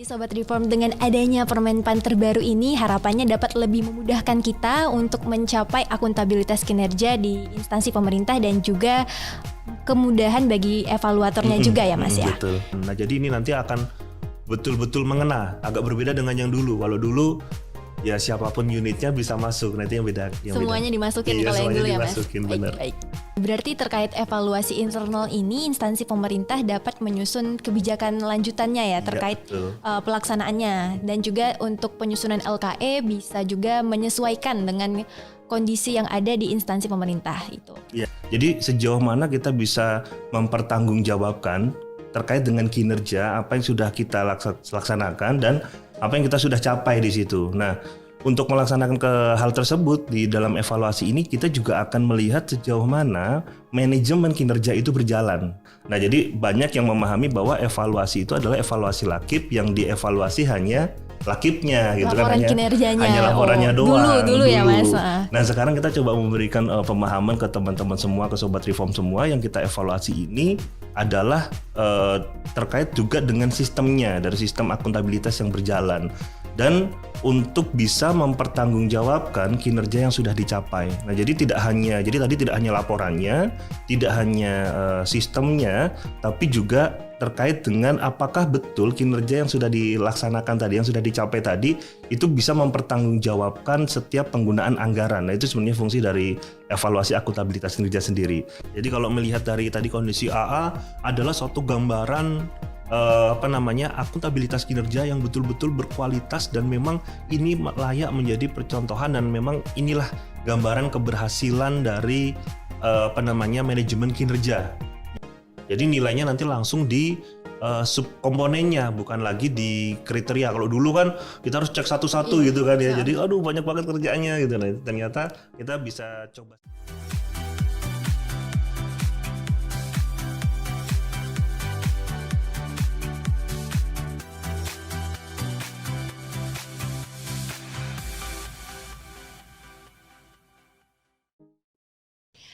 Sobat Reform, dengan adanya Permenpan terbaru ini harapannya dapat lebih memudahkan kita untuk mencapai akuntabilitas kinerja di instansi pemerintah dan juga kemudahan bagi evaluatornya juga ya Mas ya. Betul. Nah jadi ini nanti akan betul-betul mengena, agak berbeda dengan yang dulu. Kalau dulu ya siapapun unitnya bisa masuk, nanti yang beda. Semuanya dimasukin iya, kalau yang dulu ya Mas. Baik. Berarti terkait evaluasi internal ini instansi pemerintah dapat menyusun kebijakan lanjutannya ya terkait pelaksanaannya, dan juga untuk penyusunan LKE bisa juga menyesuaikan dengan kondisi yang ada di instansi pemerintah itu. Ya, jadi sejauh mana kita bisa mempertanggungjawabkan terkait dengan kinerja apa yang sudah kita laksanakan dan apa yang kita sudah capai di situ. Nah, untuk melaksanakan hal tersebut di dalam evaluasi ini kita juga akan melihat sejauh mana manajemen kinerja itu berjalan. Nah, jadi banyak yang memahami bahwa evaluasi itu adalah evaluasi lakip, yang dievaluasi hanya lakipnya gitu laporan kan, kinerjanya. hanya laporannya doang. Dulu ya Mas. Nah, sekarang kita coba memberikan pemahaman ke teman-teman semua, ke Sobat Reform semua, yang kita evaluasi ini adalah terkait juga dengan sistemnya, dari sistem akuntabilitas yang berjalan. Dan untuk bisa mempertanggungjawabkan kinerja yang sudah dicapai. Nah, jadi tadi tidak hanya laporannya, tidak hanya sistemnya, tapi juga terkait dengan apakah betul kinerja yang sudah dilaksanakan tadi, yang sudah dicapai tadi, itu bisa mempertanggungjawabkan setiap penggunaan anggaran. Nah, itu sebenarnya fungsi dari evaluasi akuntabilitas kinerja sendiri. Jadi kalau melihat dari tadi kondisi AA adalah suatu gambaran akuntabilitas kinerja yang betul-betul berkualitas, dan memang ini layak menjadi percontohan, dan memang inilah gambaran keberhasilan dari manajemen kinerja. Jadi nilainya nanti langsung di subkomponennya, bukan lagi di kriteria. Kalau dulu kan kita harus cek satu-satu gitu kan ya. Jadi aduh banyak banget kerjaannya gitu. Nah, ternyata kita bisa coba.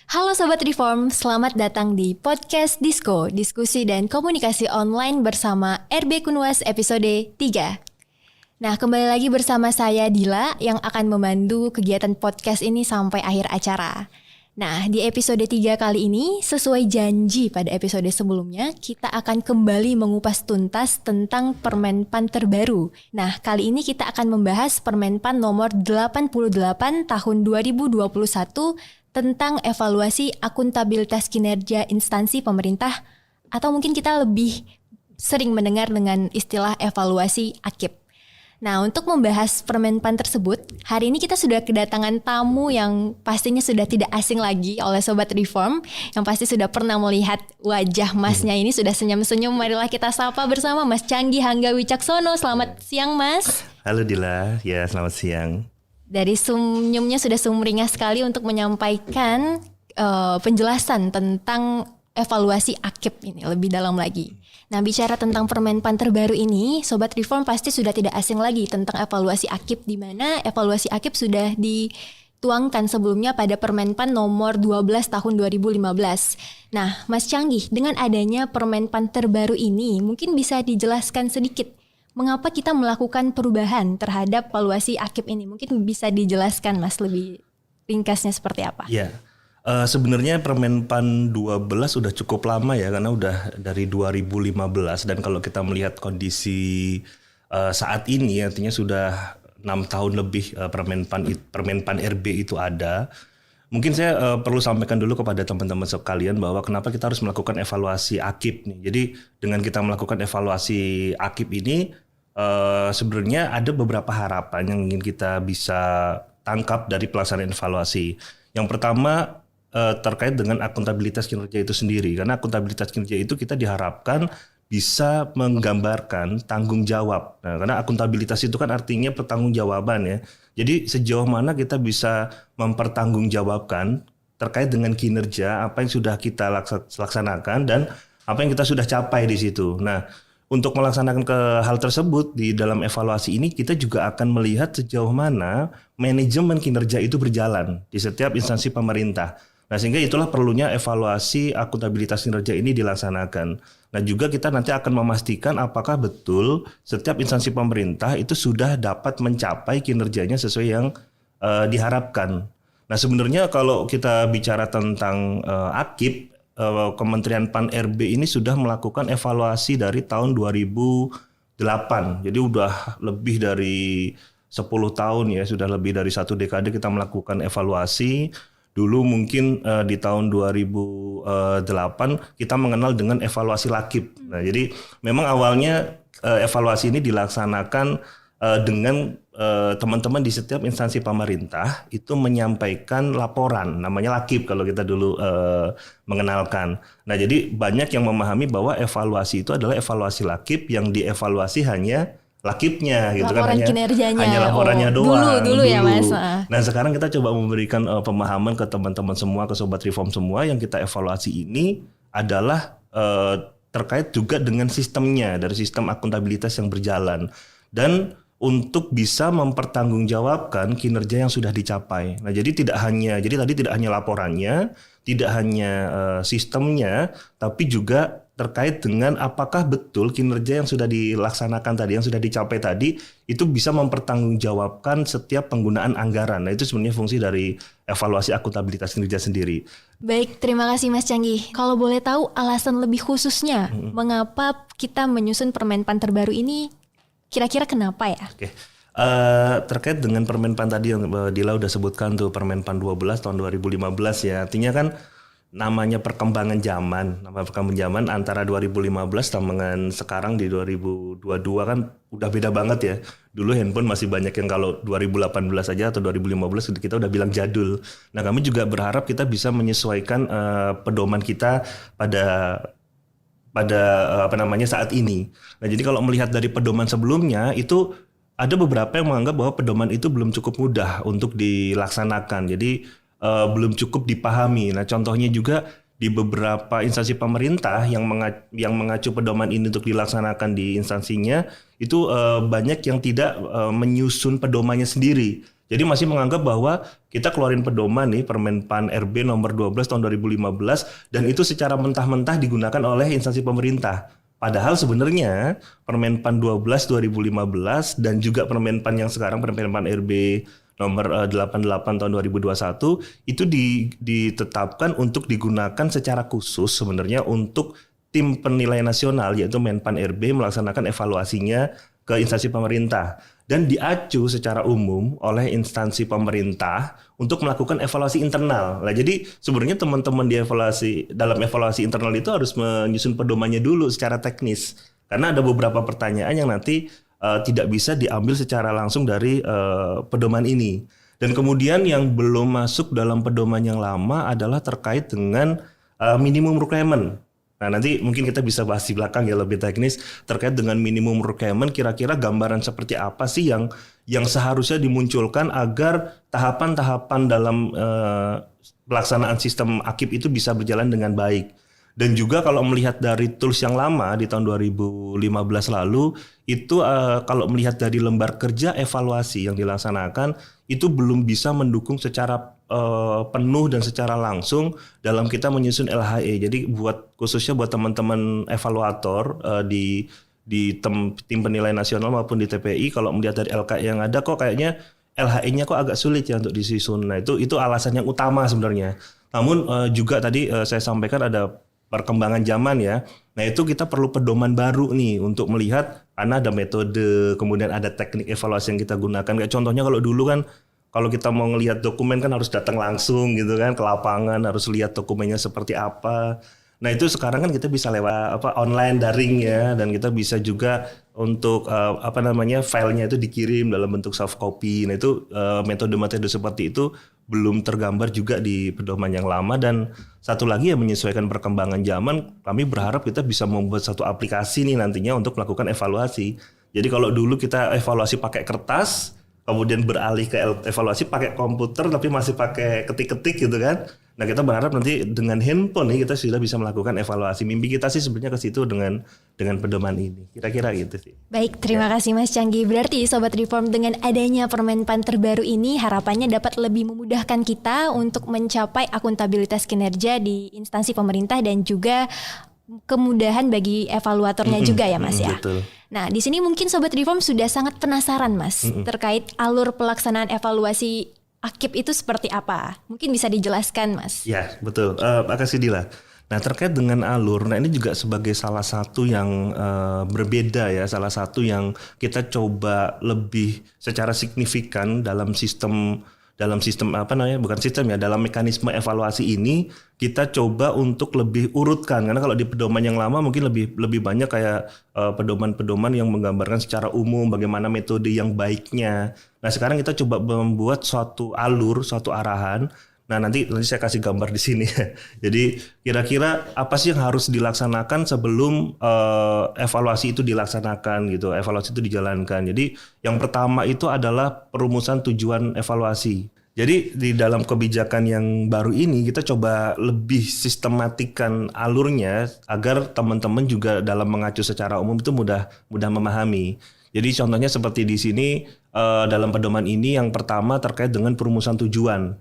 Halo Sobat Reform, selamat datang di Podcast Disko, diskusi dan komunikasi online bersama RB Kunwas episode 3. Nah, kembali lagi bersama saya Dila yang akan memandu kegiatan podcast ini sampai akhir acara. Nah, di episode 3 kali ini, sesuai janji pada episode sebelumnya, kita akan kembali mengupas tuntas tentang Permenpan terbaru. Nah, kali ini kita akan membahas Permenpan nomor 88 tahun 2021 tentang evaluasi akuntabilitas kinerja instansi pemerintah, atau mungkin kita lebih sering mendengar dengan istilah evaluasi AKIP. Nah, untuk membahas Permenpan tersebut, hari ini kita sudah kedatangan tamu yang pastinya sudah tidak asing lagi oleh Sobat Reform, yang pasti sudah pernah melihat wajah Masnya ini sudah senyum-senyum. Marilah kita sapa bersama Mas Canggih Hangga Wicaksono. Selamat siang Mas. Halo Dila, ya selamat siang. Dari senyumnya sudah sumringah sekali untuk menyampaikan penjelasan tentang evaluasi AKIP ini lebih dalam lagi. Nah, bicara tentang Permenpan terbaru ini, Sobat Reform pasti sudah tidak asing lagi tentang evaluasi AKIP, di mana evaluasi AKIP sudah dituangkan sebelumnya pada Permenpan nomor 12 tahun 2015. Nah, Mas Canggih, dengan adanya Permenpan terbaru ini, mungkin bisa dijelaskan sedikit mengapa kita melakukan perubahan terhadap evaluasi AKIP ini? Mungkin bisa dijelaskan Mas lebih ringkasnya seperti apa? Ya, sebenarnya Permenpan 12 udah cukup lama ya, karena udah dari 2015, dan kalau kita melihat kondisi saat ini artinya sudah 6 tahun lebih Permenpan RB itu ada. Mungkin saya perlu sampaikan dulu kepada teman-teman sekalian bahwa kenapa kita harus melakukan evaluasi AKIP nih. Jadi dengan kita melakukan evaluasi AKIP ini, sebenarnya ada beberapa harapan yang ingin kita bisa tangkap dari pelaksanaan evaluasi. Yang pertama terkait dengan akuntabilitas kinerja itu sendiri, karena akuntabilitas kinerja itu kita diharapkan bisa menggambarkan tanggung jawab. Nah, karena akuntabilitas itu kan artinya pertanggungjawaban ya. Jadi sejauh mana kita bisa mempertanggungjawabkan terkait dengan kinerja apa yang sudah kita laksanakan dan apa yang kita sudah capai di situ. Nah, untuk melaksanakan hal tersebut di dalam evaluasi ini, kita juga akan melihat sejauh mana manajemen kinerja itu berjalan di setiap instansi pemerintah. Nah, sehingga itulah perlunya evaluasi akuntabilitas kinerja ini dilaksanakan. Nah, juga kita nanti akan memastikan apakah betul setiap instansi pemerintah itu sudah dapat mencapai kinerjanya sesuai yang diharapkan. Nah, sebenarnya kalau kita bicara tentang AKIP, Kementerian Pan-RB ini sudah melakukan evaluasi dari tahun 2008. Jadi udah lebih dari 10 tahun ya, sudah lebih dari 1 dekade kita melakukan evaluasi. Dulu mungkin di tahun 2008 kita mengenal dengan evaluasi LAKIP. Nah, jadi memang awalnya evaluasi ini dilaksanakan dengan teman-teman di setiap instansi pemerintah itu menyampaikan laporan, namanya LAKIP kalau kita dulu mengenalkan. Nah, jadi banyak yang memahami bahwa evaluasi itu adalah evaluasi LAKIP, yang dievaluasi hanya LAKIP-nya gitu laporan kan, kinerjanya. hanya laporannya doang. Dulu ya Mas. Nah, sekarang kita coba memberikan pemahaman ke teman-teman semua, ke Sobat Reform semua, yang kita evaluasi ini adalah terkait juga dengan sistemnya, dari sistem akuntabilitas yang berjalan. Dan untuk bisa mempertanggungjawabkan kinerja yang sudah dicapai. Nah, jadi tadi tidak hanya laporannya, tidak hanya sistemnya, tapi juga terkait dengan apakah betul kinerja yang sudah dilaksanakan tadi, yang sudah dicapai tadi, itu bisa mempertanggungjawabkan setiap penggunaan anggaran. Nah, itu sebenarnya fungsi dari evaluasi akuntabilitas kinerja sendiri. Baik, terima kasih Mas Canggih. Kalau boleh tahu alasan lebih khususnya mengapa kita menyusun Permenpan terbaru ini, kira-kira kenapa ya? Oke. Terkait dengan Permenpan tadi yang Dila udah sebutkan tuh, Permenpan 12 tahun 2015 ya. Artinya kan namanya perkembangan zaman antara 2015 dengan sekarang di 2022 kan udah beda banget ya. Dulu handphone masih banyak yang kalau 2018 aja atau 2015 kita udah bilang jadul. Nah, kami juga berharap kita bisa menyesuaikan pedoman kita pada saat ini. Nah, jadi kalau melihat dari pedoman sebelumnya itu ada beberapa yang menganggap bahwa pedoman itu belum cukup mudah untuk dilaksanakan. Jadi belum cukup dipahami. Nah, contohnya juga di beberapa instansi pemerintah yang mengacu pedoman ini untuk dilaksanakan di instansinya itu banyak yang tidak menyusun pedomannya sendiri. Jadi masih menganggap bahwa kita keluarin pedoman nih, Permenpan RB nomor 12 tahun 2015, dan itu secara mentah-mentah digunakan oleh instansi pemerintah. Padahal sebenarnya Permenpan 12 2015 dan juga Permenpan yang sekarang, Permenpan RB nomor 88 tahun 2021 itu ditetapkan untuk digunakan secara khusus sebenarnya untuk tim penilai nasional, yaitu Menpan RB melaksanakan evaluasinya ke instansi pemerintah dan diacu secara umum oleh instansi pemerintah untuk melakukan evaluasi internal. Nah, jadi sebenarnya teman-teman dalam evaluasi internal itu harus menyusun pedomannya dulu secara teknis, karena ada beberapa pertanyaan yang nanti tidak bisa diambil secara langsung dari pedoman ini. Dan kemudian yang belum masuk dalam pedoman yang lama adalah terkait dengan minimum requirement. Nah, nanti mungkin kita bisa bahas di belakang ya, lebih teknis terkait dengan minimum requirement, kira-kira gambaran seperti apa sih yang seharusnya dimunculkan agar tahapan-tahapan dalam pelaksanaan sistem AKIP itu bisa berjalan dengan baik. Dan juga kalau melihat dari tools yang lama di tahun 2015 lalu, itu kalau melihat dari lembar kerja evaluasi yang dilaksanakan, itu belum bisa mendukung secara penuh dan secara langsung dalam kita menyusun LHE. Jadi khususnya buat teman-teman evaluator di tim penilai nasional maupun di TPI, kalau melihat dari LK yang ada kok kayaknya LHE-nya kok agak sulit ya untuk disusun. Nah, itu alasan yang utama sebenarnya. Namun juga tadi saya sampaikan ada perkembangan zaman ya. Nah, itu kita perlu pedoman baru nih untuk melihat, karena ada metode, kemudian ada teknik evaluasi yang kita gunakan. Kayak contohnya kalau dulu kan, kalau kita mau ngelihat dokumen kan harus datang langsung gitu kan ke lapangan, harus lihat dokumennya seperti apa. Nah, itu sekarang kan kita bisa lewat online daring ya, dan kita bisa juga untuk filenya itu dikirim dalam bentuk soft copy. Nah, itu metode-metode seperti itu belum tergambar juga di pedoman yang lama. Dan satu lagi yang menyesuaikan perkembangan zaman, kami berharap kita bisa membuat satu aplikasi nih nantinya untuk melakukan evaluasi. Jadi kalau dulu kita evaluasi pakai kertas, kemudian beralih ke evaluasi pakai komputer tapi masih pakai ketik-ketik gitu kan. Nah kita berharap nanti dengan handphone nih kita sudah bisa melakukan evaluasi. Mimpi kita sih sebenarnya ke situ dengan pedoman ini. Kira-kira gitu sih. Baik, terima kasih Mas Canggi. Berarti Sobat Reform dengan adanya Permenpan terbaru ini harapannya dapat lebih memudahkan kita untuk mencapai akuntabilitas kinerja di instansi pemerintah dan juga kemudahan bagi evaluatornya juga ya Mas ya. Betul. Nah, di sini mungkin Sobat Reform sudah sangat penasaran Mas terkait alur pelaksanaan evaluasi AKIP itu seperti apa? Mungkin bisa dijelaskan Mas. Ya betul, makasih Dila. Nah terkait dengan alur, nah ini juga sebagai salah satu yang berbeda ya, salah satu yang kita coba lebih secara signifikan dalam sistem dalam mekanisme evaluasi ini kita coba untuk lebih urutkan, karena kalau di pedoman yang lama mungkin lebih banyak kayak pedoman-pedoman yang menggambarkan secara umum bagaimana metode yang baiknya. Nah sekarang kita coba membuat suatu alur, suatu arahan. Nah nanti saya kasih gambar di sini. Jadi kira-kira apa sih yang harus dilaksanakan sebelum evaluasi itu dilaksanakan gitu, evaluasi itu dijalankan. Jadi yang pertama itu adalah perumusan tujuan evaluasi. Jadi di dalam kebijakan yang baru ini kita coba lebih sistematikan alurnya agar teman-teman juga dalam mengacu secara umum itu mudah memahami. Jadi contohnya seperti di sini dalam pedoman ini yang pertama terkait dengan perumusan tujuan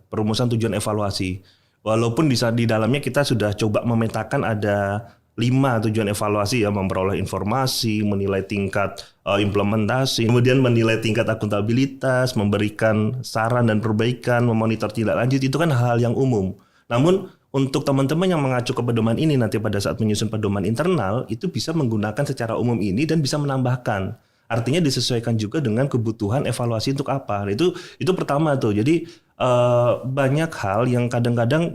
evaluasi. Walaupun di dalamnya kita sudah coba memetakan ada 5 tujuan evaluasi ya, memperoleh informasi, menilai tingkat implementasi, kemudian menilai tingkat akuntabilitas, memberikan saran dan perbaikan, memonitor tindak lanjut, itu kan hal-hal yang umum. Namun untuk teman-teman yang mengacu ke pedoman ini nanti pada saat menyusun pedoman internal itu bisa menggunakan secara umum ini dan bisa menambahkan. Artinya disesuaikan juga dengan kebutuhan evaluasi untuk apa. Itu pertama tuh. Jadi banyak hal yang kadang-kadang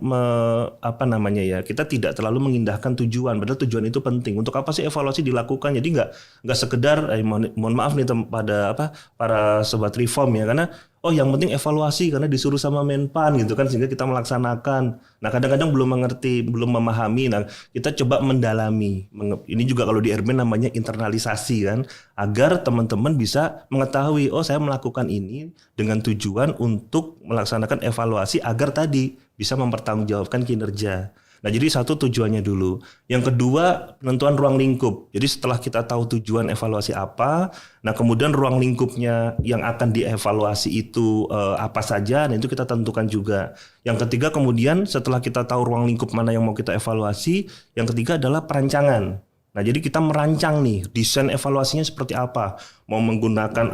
kita tidak terlalu mengindahkan tujuan. Padahal tujuan itu penting. Untuk apa sih evaluasi dilakukan? Jadi nggak sekedar mohon maaf nih pada para sobat reform ya, karena yang penting evaluasi karena disuruh sama Menpan gitu kan, sehingga kita melaksanakan. Nah kadang-kadang belum mengerti, belum memahami. Nah kita coba mendalami. Ini juga kalau di RB namanya internalisasi kan, agar teman-teman bisa mengetahui saya melakukan ini dengan tujuan untuk melaksanakan evaluasi agar tadi bisa mempertanggungjawabkan kinerja. Nah jadi satu tujuannya dulu. Yang kedua penentuan ruang lingkup. Jadi setelah kita tahu tujuan evaluasi apa, nah kemudian ruang lingkupnya yang akan dievaluasi itu apa saja, nah itu kita tentukan juga. Yang ketiga kemudian setelah kita tahu ruang lingkup mana yang mau kita evaluasi, yang ketiga adalah perancangan. Nah jadi kita merancang nih desain evaluasinya seperti apa, mau menggunakan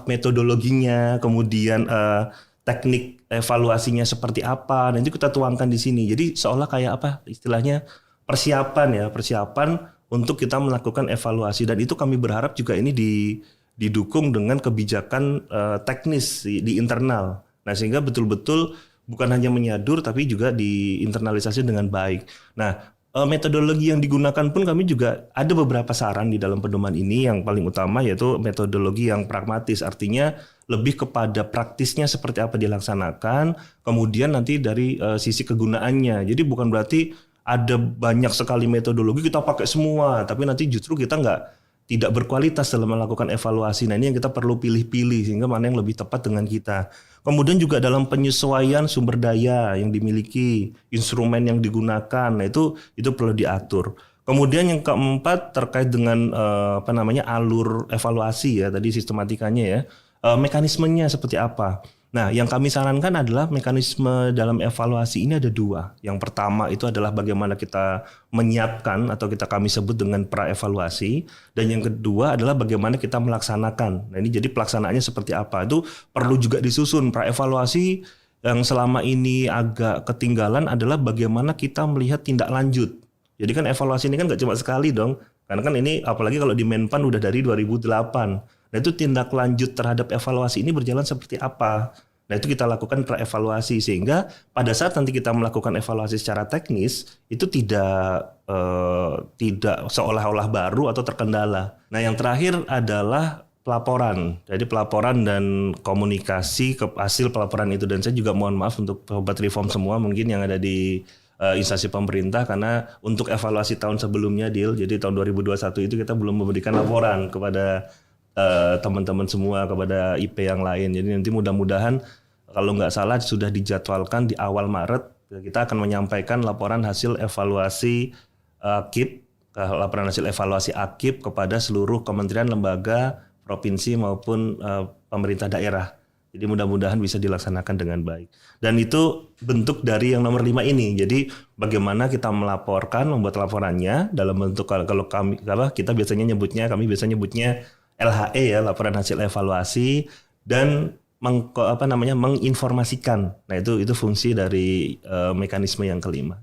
metodologinya, kemudian teknik evaluasinya seperti apa, nanti kita tuangkan di sini. Jadi seolah kayak istilahnya persiapan untuk kita melakukan evaluasi, dan itu kami berharap juga ini didukung dengan kebijakan teknis di internal. Nah sehingga betul-betul bukan hanya menyadur tapi juga diinternalisasi dengan baik. Nah metodologi yang digunakan pun kami juga ada beberapa saran di dalam pedoman ini. Yang paling utama yaitu metodologi yang pragmatis, artinya lebih kepada praktisnya seperti apa dilaksanakan, kemudian nanti dari sisi kegunaannya. Jadi bukan berarti ada banyak sekali metodologi kita pakai semua, tapi nanti justru kita tidak berkualitas dalam melakukan evaluasi. Nah ini yang kita perlu pilih-pilih sehingga mana yang lebih tepat dengan kita. Kemudian juga dalam penyesuaian sumber daya yang dimiliki, instrumen yang digunakan, nah itu perlu diatur. Kemudian yang keempat terkait dengan alur evaluasi ya, tadi sistematikanya ya, mekanismenya seperti apa. Nah, yang kami sarankan adalah mekanisme dalam evaluasi ini ada 2. Yang pertama itu adalah bagaimana kita menyiapkan atau kami sebut dengan pra-evaluasi. Dan yang kedua adalah bagaimana kita melaksanakan. Nah, ini jadi pelaksanaannya seperti apa. Itu perlu juga disusun. Pra-evaluasi yang selama ini agak ketinggalan adalah bagaimana kita melihat tindak lanjut. Jadi kan evaluasi ini kan nggak cuma sekali dong. Karena kan ini apalagi kalau di Menpan udah dari 2008. Nah itu tindak lanjut terhadap evaluasi ini berjalan seperti apa. Nah itu kita lakukan pra-evaluasi sehingga pada saat nanti kita melakukan evaluasi secara teknis itu tidak seolah-olah baru atau terkendala. Nah yang terakhir adalah pelaporan. Jadi pelaporan dan komunikasi ke hasil pelaporan itu. Dan saya juga mohon maaf untuk sobat reform semua mungkin yang ada di instansi pemerintah, karena untuk evaluasi tahun sebelumnya jadi tahun 2021 itu kita belum memberikan laporan kepada teman-teman semua, kepada IP yang lain. Jadi nanti mudah-mudahan kalau nggak salah sudah dijadwalkan di awal Maret kita akan menyampaikan laporan hasil evaluasi AKIP, laporan hasil evaluasi AKIP kepada seluruh kementerian, lembaga, provinsi maupun pemerintah daerah. Jadi mudah-mudahan bisa dilaksanakan dengan baik. Dan itu bentuk dari yang nomor 5 ini. Jadi bagaimana kita melaporkan, membuat laporannya dalam bentuk kalau kita biasanya nyebutnya LHE ya, laporan hasil evaluasi, dan menginformasikan. Nah itu fungsi dari mekanisme yang kelima.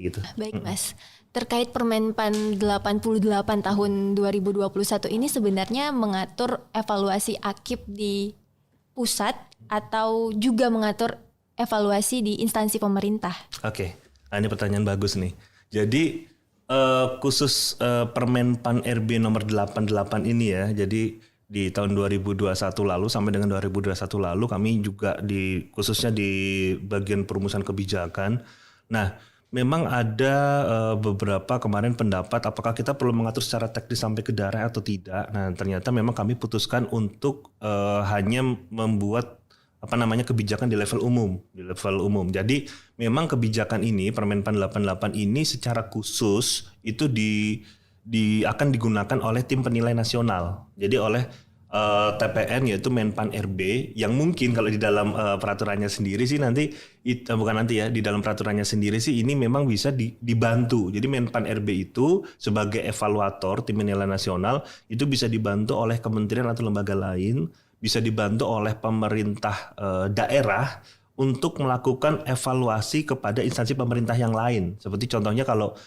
Gitu. Baik Mas, terkait Permenpan 88 tahun 2021 ini sebenarnya mengatur evaluasi AKIP di pusat atau juga mengatur evaluasi di instansi pemerintah? Oke, nah, ini pertanyaan bagus nih. Jadi khusus Permenpan RB nomor 88 ini ya, jadi di tahun 2021 lalu sampai dengan 2021 lalu kami juga khususnya di bagian perumusan kebijakan. Nah, memang ada beberapa kemarin pendapat apakah kita perlu mengatur secara teknis sampai ke daerah atau tidak. Nah, ternyata memang kami putuskan untuk hanya membuat kebijakan di level umum. Jadi memang kebijakan ini Permenpan 88 ini secara khusus itu akan digunakan oleh tim penilai nasional. Jadi oleh TPN yaitu Menpan RB yang mungkin kalau di dalam peraturannya sendiri sih di dalam peraturannya sendiri sih ini memang bisa dibantu. Jadi Menpan RB itu sebagai evaluator tim penilai nasional itu bisa dibantu oleh kementerian atau lembaga lain, bisa dibantu oleh pemerintah daerah untuk melakukan evaluasi kepada instansi pemerintah yang lain. Seperti contohnya kalau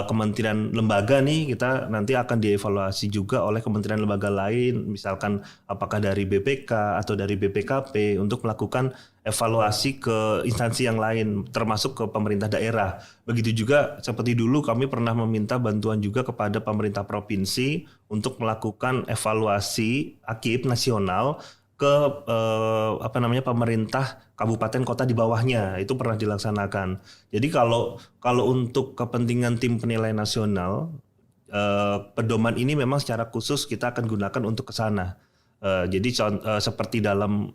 kementerian lembaga nih kita nanti akan dievaluasi juga oleh kementerian lembaga lain, misalkan apakah dari BPK atau dari BPKP untuk melakukan evaluasi ke instansi yang lain termasuk ke pemerintah daerah. Begitu juga seperti dulu kami pernah meminta bantuan juga kepada pemerintah provinsi untuk melakukan evaluasi AKIP nasional ke pemerintah kabupaten kota di bawahnya, itu pernah dilaksanakan. Jadi kalau untuk kepentingan tim penilai nasional, pedoman ini memang secara khusus kita akan gunakan untuk ke sana. Jadi seperti dalam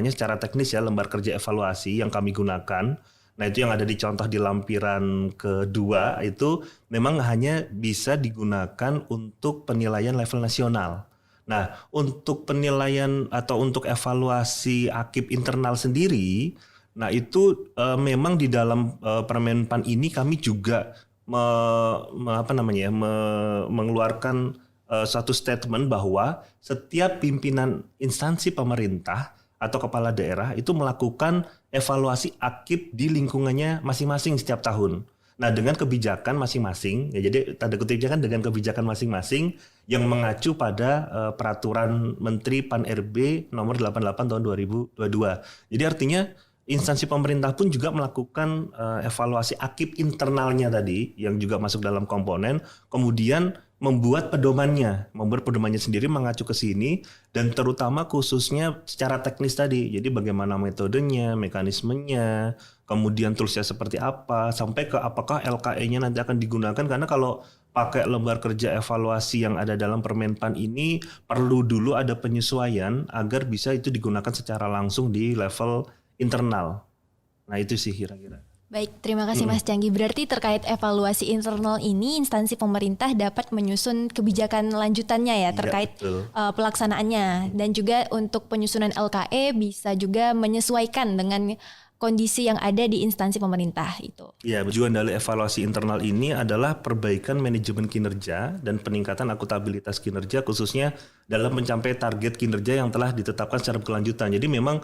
secara teknis ya lembar kerja evaluasi yang kami gunakan. Nah itu yang ada di contoh di lampiran kedua itu memang hanya bisa digunakan untuk penilaian level nasional. Nah, untuk penilaian atau untuk evaluasi AKIP internal sendiri, nah itu memang di dalam Permenpan ini kami juga mengeluarkan suatu statement bahwa setiap pimpinan instansi pemerintah atau kepala daerah itu melakukan evaluasi AKIP di lingkungannya masing-masing setiap tahun. Nah dengan kebijakan masing-masing, ya jadi tanda kutipnya kan dengan kebijakan masing-masing yang mengacu pada peraturan Menteri Pan RB nomor 88 tahun 2022. Jadi artinya instansi pemerintah pun juga melakukan evaluasi AKIP internalnya tadi yang juga masuk dalam komponen, kemudian membuat pedomannya sendiri mengacu ke sini dan terutama khususnya secara teknis tadi. Jadi bagaimana metodenya, mekanismenya, kemudian toolsnya seperti apa, sampai ke apakah LKE-nya nanti akan digunakan, karena kalau pakai lembar kerja evaluasi yang ada dalam Permenpan ini perlu dulu ada penyesuaian agar bisa itu digunakan secara langsung di level internal. Nah itu sih kira-kira. Baik, terima kasih Mas Canggi. Berarti terkait evaluasi internal ini instansi pemerintah dapat menyusun kebijakan lanjutannya ya terkait pelaksanaannya, dan juga untuk penyusunan LKE bisa juga menyesuaikan dengan kondisi yang ada di instansi pemerintah itu. Ya, tujuan dari evaluasi internal ini adalah perbaikan manajemen kinerja dan peningkatan akuntabilitas kinerja khususnya dalam mencapai target kinerja yang telah ditetapkan secara berkelanjutan. Jadi memang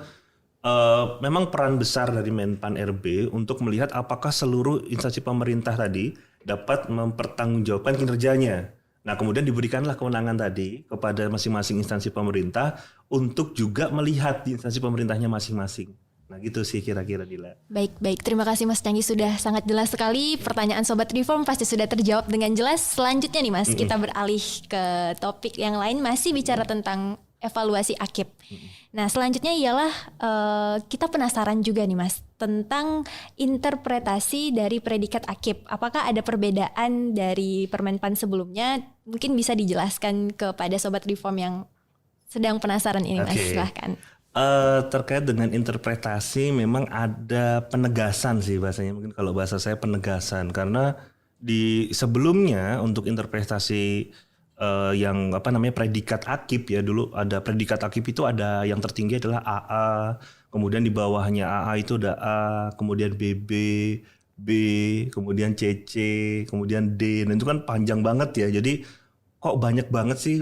peran besar dari Menpan RB untuk melihat apakah seluruh instansi pemerintah tadi dapat mempertanggungjawabkan kinerjanya. Nah, kemudian diberikanlah kewenangan tadi kepada masing-masing instansi pemerintah untuk juga melihat di instansi pemerintahnya masing-masing. Nah, gitu sih kira-kira Dila. Baik. Terima kasih Mas Canggi, sudah sangat jelas sekali. Pertanyaan Sobat Reform pasti sudah terjawab dengan jelas. Selanjutnya nih Mas, kita beralih ke topik yang lain, masih bicara tentang evaluasi AKIP. Nah, selanjutnya ialah kita penasaran juga nih Mas tentang interpretasi dari predikat AKIP. Apakah ada perbedaan dari Permenpan sebelumnya? Mungkin bisa dijelaskan kepada Sobat Reform yang sedang penasaran ini Mas, silahkan. Terkait dengan interpretasi memang ada penegasan sih bahasanya, mungkin kalau bahasa saya penegasan, karena di sebelumnya untuk interpretasi yang apa namanya predikat akib ya, dulu ada predikat akib itu ada yang tertinggi adalah AA, kemudian di bawahnya AA itu ada A, kemudian BB, B, kemudian CC, kemudian D, dan itu kan panjang banget ya. Jadi kok banyak banget sih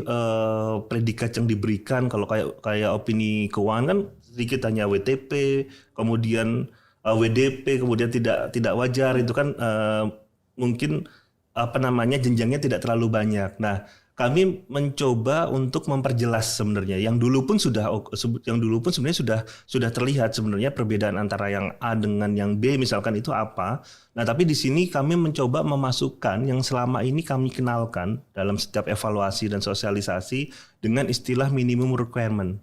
predikat yang diberikan. Kalau kayak opini keuangan kan sedikit, hanya WTP, kemudian WDP, kemudian tidak wajar, itu kan mungkin apa namanya jenjangnya tidak terlalu banyak. Nah, kami mencoba untuk memperjelas sebenarnya. Yang dulu pun sebenarnya sudah terlihat sebenarnya perbedaan antara yang A dengan yang B misalkan itu apa. Nah, tapi di sini kami mencoba memasukkan yang selama ini kami kenalkan dalam setiap evaluasi dan sosialisasi dengan istilah minimum requirement.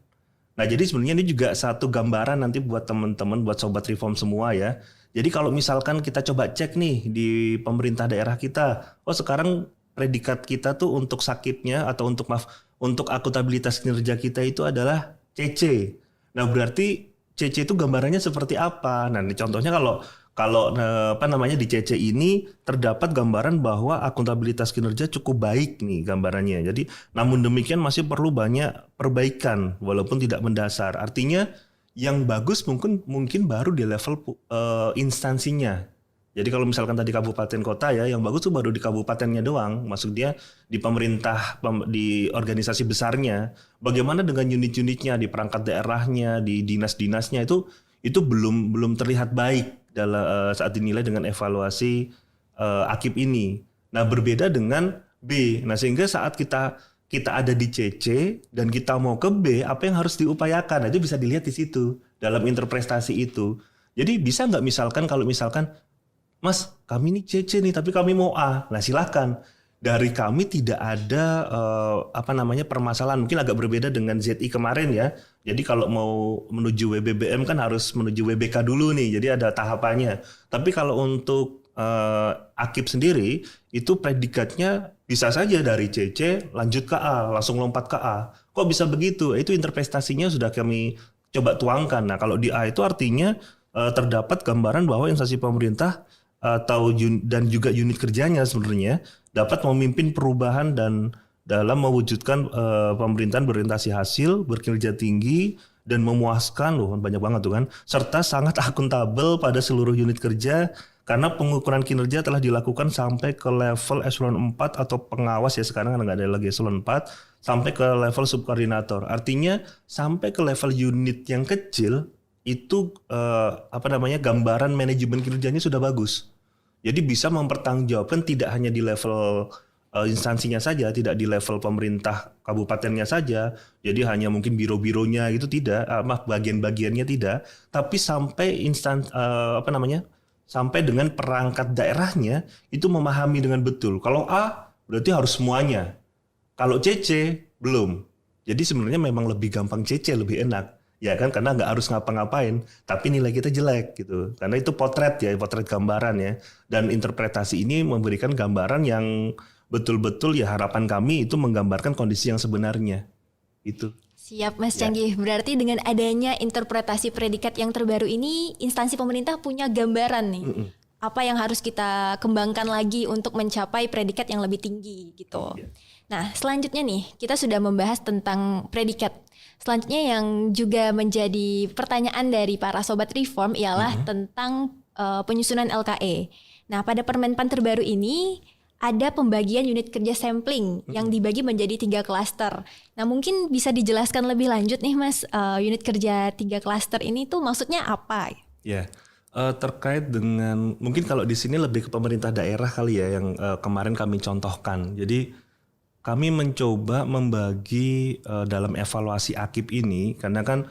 Nah, jadi sebenarnya ini juga satu gambaran nanti buat teman-teman, buat sobat reform semua ya. Jadi kalau misalkan kita coba cek nih di pemerintah daerah kita, oh sekarang predikat kita tuh untuk sakitnya atau untuk akuntabilitas kinerja kita itu adalah CC. Nah, berarti CC itu gambarannya seperti apa? Nah, ini contohnya kalau apa namanya di CC ini terdapat gambaran bahwa akuntabilitas kinerja cukup baik nih gambarannya. Jadi namun demikian masih perlu banyak perbaikan walaupun tidak mendasar. Artinya yang bagus mungkin baru di level instansinya. Jadi kalau misalkan tadi kabupaten kota ya, yang bagus tuh baru di kabupatennya doang. Maksudnya di pemerintah, di organisasi besarnya. Bagaimana dengan unit-unitnya, di perangkat daerahnya, di dinas-dinasnya itu belum terlihat baik dalam saat dinilai dengan evaluasi akib ini. Nah, berbeda dengan B. Nah, sehingga saat kita ada di CC dan kita mau ke B, apa yang harus diupayakan? Nah, itu bisa dilihat di situ dalam interpretasi itu. Jadi bisa nggak kalau misalkan Mas, kami ini CC nih, tapi kami mau A. Nah, silakan. Dari kami tidak ada apa namanya permasalahan. Mungkin agak berbeda dengan ZI kemarin ya. Jadi kalau mau menuju WBBM kan harus menuju WBK dulu nih. Jadi ada tahapannya. Tapi kalau untuk akib sendiri itu predikatnya bisa saja dari CC lanjut ke A, langsung lompat ke A. Kok bisa begitu? Itu interpretasinya sudah kami coba tuangkan. Nah, kalau di A itu artinya terdapat gambaran bahwa instansi pemerintah dan juga unit kerjanya sebenarnya dapat memimpin perubahan dan dalam mewujudkan pemerintahan berorientasi hasil, berkinerja tinggi dan memuaskan, loh banyak banget tuh kan, serta sangat akuntabel pada seluruh unit kerja karena pengukuran kinerja telah dilakukan sampai ke level eselon 4 atau pengawas ya, sekarang kan nggak ada lagi eselon 4, sampai ke level subkoordinator. Artinya sampai ke level unit yang kecil itu gambaran manajemen kinerjanya sudah bagus. Jadi bisa mempertanggungjawabkan tidak hanya di level instansinya saja, tidak di level pemerintah kabupatennya saja. Jadi hanya mungkin biro-bironya gitu tidak, bagian-bagiannya tidak, tapi sampai sampai dengan perangkat daerahnya itu memahami dengan betul. Kalau A berarti harus semuanya. Kalau CC belum. Jadi sebenarnya memang lebih gampang CC, lebih enak. Ya kan, karena nggak harus ngapa-ngapain, tapi nilai kita jelek gitu. Karena itu potret gambaran ya. Dan interpretasi ini memberikan gambaran yang betul-betul ya, harapan kami itu menggambarkan kondisi yang sebenarnya. Itu. Siap Mas Canggih, berarti dengan adanya interpretasi predikat yang terbaru ini, instansi pemerintah punya gambaran nih. Apa yang harus kita kembangkan lagi untuk mencapai predikat yang lebih tinggi gitu. Nah, selanjutnya nih, kita sudah membahas tentang predikat. Selanjutnya yang juga menjadi pertanyaan dari para sobat reform ialah tentang penyusunan LKE. Nah, pada Permenpan terbaru ini ada pembagian unit kerja sampling yang dibagi menjadi 3 klaster. Nah, mungkin bisa dijelaskan lebih lanjut nih Mas, unit kerja 3 klaster ini tuh maksudnya apa? Ya, terkait dengan mungkin kalau di sini lebih ke pemerintah daerah kali ya yang kemarin kami contohkan. Jadi kami mencoba membagi dalam evaluasi akib ini, karena kan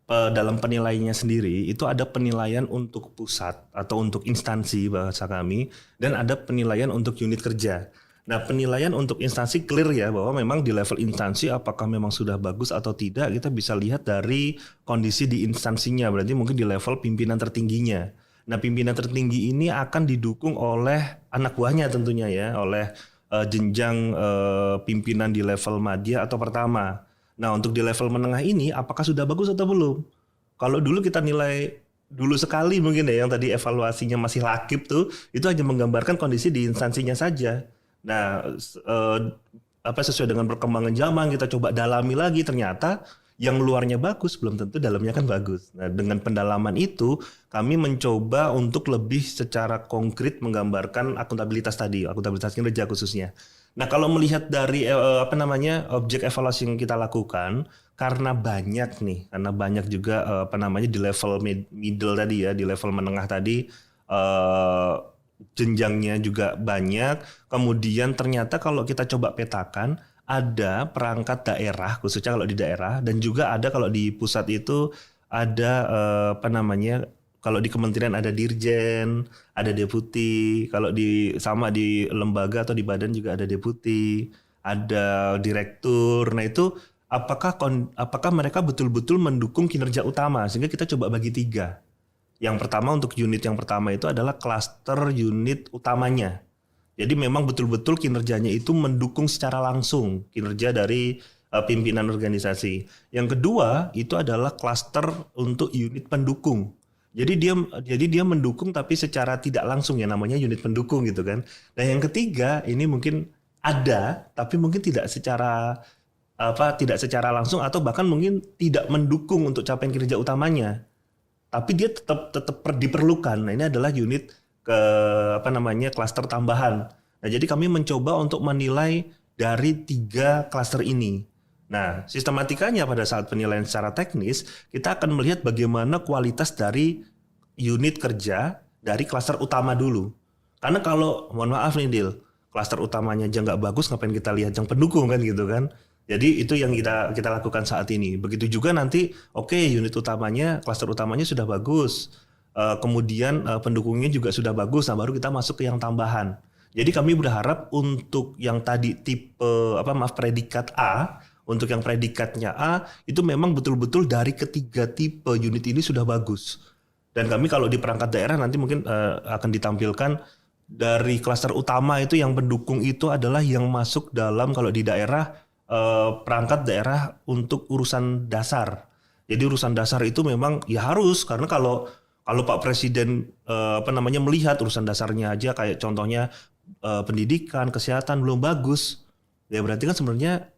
dalam penilaiannya sendiri itu ada penilaian untuk pusat atau untuk instansi bahasa kami, dan ada penilaian untuk unit kerja. Nah, penilaian untuk instansi clear ya, bahwa memang di level instansi apakah memang sudah bagus atau tidak kita bisa lihat dari kondisi di instansinya, berarti mungkin di level pimpinan tertingginya. Nah, pimpinan tertinggi ini akan didukung oleh anak buahnya tentunya ya, oleh jenjang pimpinan di level madya atau pertama. Nah untuk di level menengah ini apakah sudah bagus atau belum? Kalau dulu kita nilai dulu sekali mungkin ya yang tadi evaluasinya masih lakip tuh, itu hanya menggambarkan kondisi di instansinya saja. Nah sesuai dengan perkembangan zaman kita coba dalami lagi, ternyata yang luarnya bagus belum tentu dalamnya kan bagus. Nah dengan pendalaman itu kami mencoba untuk lebih secara konkret menggambarkan akuntabilitas tadi, akuntabilitas kinerja khususnya. Nah kalau melihat dari objek evaluasi yang kita lakukan, karena banyak juga di level middle tadi ya, di level menengah tadi jenjangnya juga banyak. Kemudian ternyata kalau kita coba petakan, ada perangkat daerah khususnya kalau di daerah, dan juga ada kalau di pusat itu ada kalau di kementerian ada dirjen, ada deputi, kalau di lembaga atau di badan juga ada deputi, ada direktur. Nah itu apakah mereka betul-betul mendukung kinerja utama, sehingga kita coba bagi 3. Yang pertama untuk unit yang pertama itu adalah klaster unit utamanya. Jadi memang betul-betul kinerjanya itu mendukung secara langsung kinerja dari pimpinan organisasi. Yang kedua itu adalah klaster untuk unit pendukung. Jadi dia mendukung tapi secara tidak langsung ya, namanya unit pendukung gitu kan. Dan yang ketiga ini mungkin ada tapi mungkin tidak secara langsung atau bahkan mungkin tidak mendukung untuk capaian kinerja utamanya. Tapi dia tetap diperlukan. Nah, ini adalah unit klaster tambahan. Nah, jadi kami mencoba untuk menilai dari 3 klaster ini. Nah, sistematikanya pada saat penilaian secara teknis, kita akan melihat bagaimana kualitas dari unit kerja dari klaster utama dulu. Karena kalau, mohon maaf nih Dil, klaster utamanya aja nggak bagus, ngapain kita lihat yang pendukung kan gitu kan. Jadi itu yang kita lakukan saat ini. Begitu juga nanti, unit utamanya, klaster utamanya sudah bagus. Kemudian pendukungnya juga sudah bagus, nah baru kita masuk ke yang tambahan. Jadi kami berharap untuk yang tadi predikat A, untuk yang predikatnya A, itu memang betul-betul dari ketiga tipe unit ini sudah bagus. Dan kami kalau di perangkat daerah nanti mungkin akan ditampilkan dari klaster utama itu yang pendukung itu adalah yang masuk dalam kalau di daerah perangkat daerah untuk urusan dasar. Jadi urusan dasar itu memang ya harus, karena kalau Pak Presiden melihat urusan dasarnya aja kayak contohnya pendidikan, kesehatan belum bagus, ya berarti kan sebenarnya